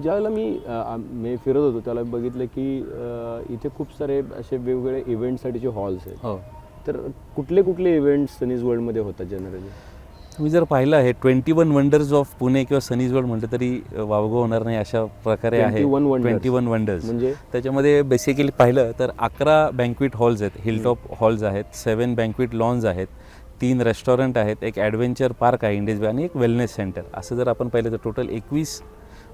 ज्यावेळेला मी फिरत होतो त्याला बघितलं की इथे खूप सारे असे वेगवेगळे इव्हेंटसाठीचे हॉल्स आहेत. हो. तर कुठले कुठले इव्हेंट्स सनीज वर्ल्डमध्ये होतात जनरली? तुम्ही जर पाहिलं आहे 21 वंडर्स ऑफ पुणे किंवा सनीज वर्ल्ड म्हटलं तरी वावगं होणार नाही अशा प्रकारे आहे. 21 वंडर्स म्हणजे त्याच्यामध्ये बेसिकली पाहिलं तर 11 बँक्वेट हॉल्स आहेत, हिलटॉप हॉल्स आहेत, 7 बँक्वेट लॉन्स आहेत, 3 रेस्टॉरंट आहेत, एक ॲडव्हेंचर पार्क आहे इंडियज आणि एक वेलनेस सेंटर. असं जर आपण पाहिलं तर टोटल 21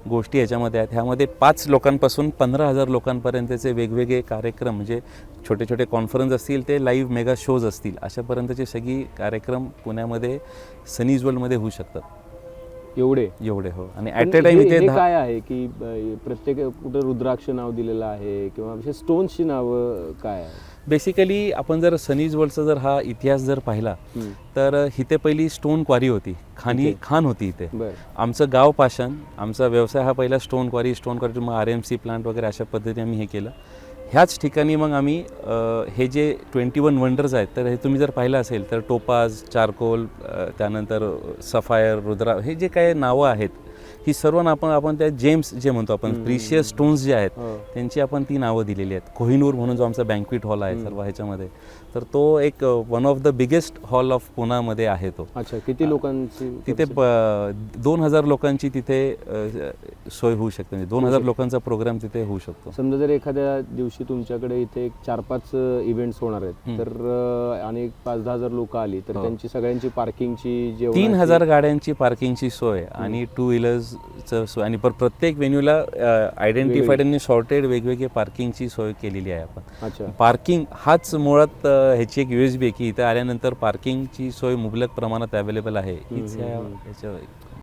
गोष्टी याच्यामध्ये आहेत. ह्यामध्ये 5 लोकांपासून 15,000 लोकांपर्यंतचे वेगवेगळे कार्यक्रम म्हणजे छोटे छोटे कॉन्फरन्स असतील, ते लाईव्ह मेगा शोज असतील, अशापर्यंतचे सगळी कार्यक्रम पुण्यामध्ये सनीज वर्ल्डमध्ये होऊ शकतात. एवढे हो. आणि ॲट अ टाइम इथे काय आहे की प्रत्येक कुठं रुद्राक्ष नाव दिलेलं आहे किंवा स्टोन्सची नावं काय आहे? बेसिकली आपण जर सनीज वर्ल्डचा जर हा इतिहास जर पाहिला तर इथे पहिली स्टोन क्वारी होती, खाण होती इथे. आमचं गाव पाषाण, आमचा व्यवसाय हा पहिला स्टोन क्वारी मग RMC प्लांट वगैरे अशा पद्धतीने आम्ही हे केलं. ह्याच ठिकाणी मग आम्ही हे जे 21 वंडर्स आहेत तर हे तुम्ही जर पाहिलं असेल तर टोपाज, चारकोल, त्यानंतर सफायर, रुद्रा, हे जे काही नावं आहेत ही सर्व आपण त्या जेम्स जे म्हणतो आपण प्रिशियस स्टोन्स जे आहेत त्यांची आपण ती नावं दिलेली आहेत. कोहिनूर म्हणून जो आमचा बँक्वेट हॉल आहे सर्व ह्याच्यामध्ये, तर तो एक one of the biggest hall of पुण्यामध्ये आहे तो. अच्छा, किती लोकांची तिथे 2000 लोकांची तिथे सोय होऊ शकते. 2000 लोकांचा प्रोग्राम तिथे होऊ शकतो. समजा जर एखाद्या दिवशी तुमच्याकडे इथे 4-5 इव्हेंट्स होणार आहेत तर आणि 5-10,000 लोक आली तर त्यांची सगळ्यांची पार्किंगची 3000 गाड्यांची पार्किंगची सोय आणि 2 व्हीलर्सचं सोय आणि प्रत्येक व्हेन्यूला आयडेंटिफाईड आणि सॉर्टेड वेगवेगळे पार्किंगची सोय केलेली आहे आपण. अच्छा, पार्किंग हाच मुळात ह्याची एक USB आहे की इथे आल्यानंतर पार्किंगची सोय मुबलक प्रमाणात अवेलेबल आहे हीच ह्याच्या